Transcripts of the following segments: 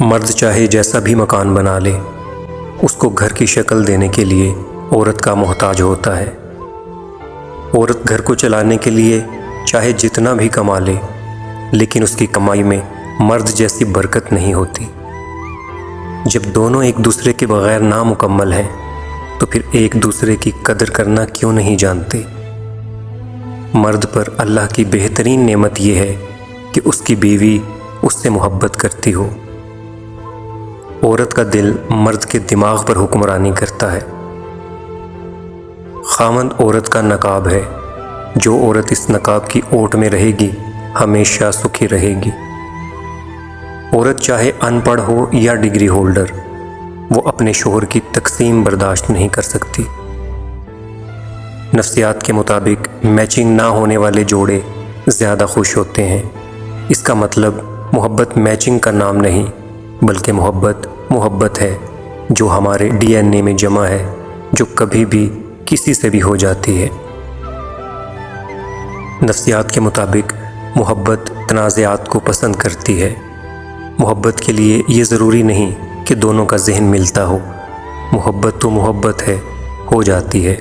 مرد چاہے جیسا بھی مکان بنا لے، اس کو گھر کی شکل دینے کے لیے عورت کا محتاج ہوتا ہے۔ عورت گھر کو چلانے کے لیے چاہے جتنا بھی کما لے، لیکن اس کی کمائی میں مرد جیسی برکت نہیں ہوتی۔ جب دونوں ایک دوسرے کے بغیر نامکمل ہیں تو پھر ایک دوسرے کی قدر کرنا کیوں نہیں جانتے؟ مرد پر اللہ کی بہترین نعمت یہ ہے کہ اس کی بیوی اس سے محبت کرتی ہو۔ عورت کا دل مرد کے دماغ پر حکمرانی کرتا ہے۔ خاوند عورت کا نقاب ہے۔ جو عورت اس نقاب کی اوٹ میں رہے گی ہمیشہ سکھی رہے گی۔ عورت چاہے ان پڑھ ہو یا ڈگری ہولڈر، وہ اپنے شوہر کی تقسیم برداشت نہیں کر سکتی۔ نفسیات کے مطابق میچنگ نہ ہونے والے جوڑے زیادہ خوش ہوتے ہیں۔ اس کا مطلب محبت میچنگ کا نام نہیں، بلکہ محبت ہے جو ہمارے ڈی این اے میں جمع ہے، جو کبھی بھی کسی سے بھی ہو جاتی ہے۔ نفسیات کے مطابق محبت تنازعات کو پسند کرتی ہے۔ محبت کے لیے یہ ضروری نہیں کہ دونوں کا ذہن ملتا ہو۔ محبت تو محبت ہے، ہو جاتی ہے۔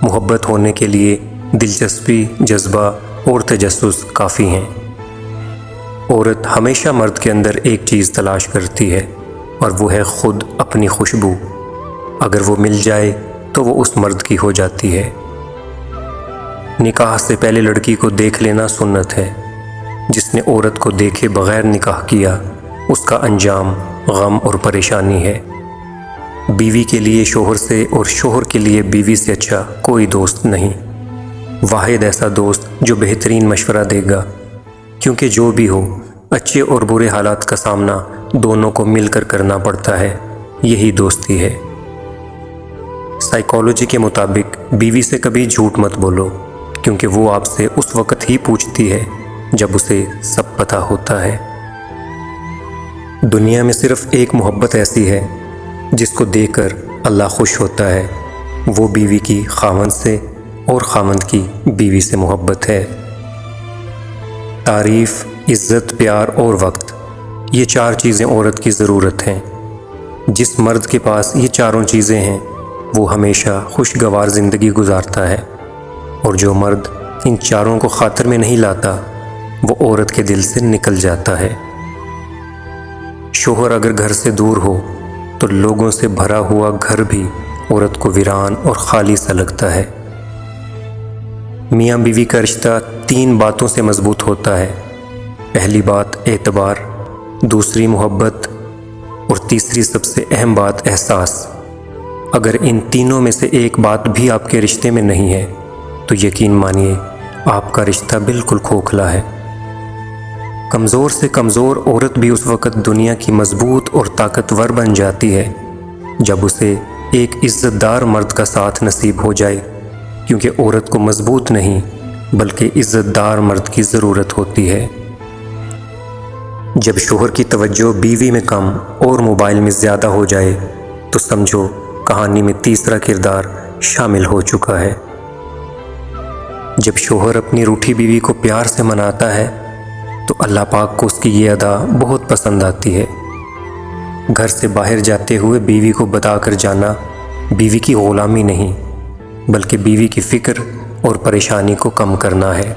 محبت ہونے کے لیے دلچسپی، جذبہ اور تجسس کافی ہیں۔ عورت ہمیشہ مرد کے اندر ایک چیز تلاش کرتی ہے، اور وہ ہے خود اپنی خوشبو۔ اگر وہ مل جائے تو وہ اس مرد کی ہو جاتی ہے۔ نکاح سے پہلے لڑکی کو دیکھ لینا سنت ہے۔ جس نے عورت کو دیکھے بغیر نکاح کیا، اس کا انجام غم اور پریشانی ہے۔ بیوی کے لیے شوہر سے اور شوہر کے لیے بیوی سے اچھا کوئی دوست نہیں۔ واحد ایسا دوست جو بہترین مشورہ دے گا، کیونکہ جو بھی ہو، اچھے اور برے حالات کا سامنا دونوں کو مل کر کرنا پڑتا ہے، یہی دوستی ہے۔ سائیکالوجی کے مطابق بیوی سے کبھی جھوٹ مت بولو، کیونکہ وہ آپ سے اس وقت ہی پوچھتی ہے جب اسے سب پتہ ہوتا ہے۔ دنیا میں صرف ایک محبت ایسی ہے جس کو دیکھ کر اللہ خوش ہوتا ہے، وہ بیوی کی خاوند سے اور خاوند کی بیوی سے محبت ہے۔ تعریف، عزت، پیار اور وقت، یہ 4 چیزیں عورت کی ضرورت ہیں۔ جس مرد کے پاس یہ چاروں چیزیں ہیں وہ ہمیشہ خوشگوار زندگی گزارتا ہے، اور جو مرد ان چاروں کو خاطر میں نہیں لاتا وہ عورت کے دل سے نکل جاتا ہے۔ شوہر اگر گھر سے دور ہو تو لوگوں سے بھرا ہوا گھر بھی عورت کو ویران اور خالی سا لگتا ہے۔ میاں بیوی کا رشتہ 3 باتوں سے مضبوط ہوتا ہے۔ پہلی بات اعتبار، دوسری محبت، اور تیسری سب سے اہم بات احساس۔ اگر ان تینوں میں سے ایک بات بھی آپ کے رشتے میں نہیں ہے تو یقین مانیے آپ کا رشتہ بالکل کھوکھلا ہے۔ کمزور سے کمزور عورت بھی اس وقت دنیا کی مضبوط اور طاقتور بن جاتی ہے جب اسے ایک عزت دار مرد کا ساتھ نصیب ہو جائے، کیونکہ عورت کو مضبوط نہیں بلکہ عزت دار مرد کی ضرورت ہوتی ہے۔ جب شوہر کی توجہ بیوی میں کم اور موبائل میں زیادہ ہو جائے تو سمجھو کہانی میں تیسرا کردار شامل ہو چکا ہے۔ جب شوہر اپنی روٹھی بیوی کو پیار سے مناتا ہے تو اللہ پاک کو اس کی یہ ادا بہت پسند آتی ہے۔ گھر سے باہر جاتے ہوئے بیوی کو بتا کر جانا بیوی کی غلامی نہیں، بلکہ بیوی کی فکر اور پریشانی کو کم کرنا ہے۔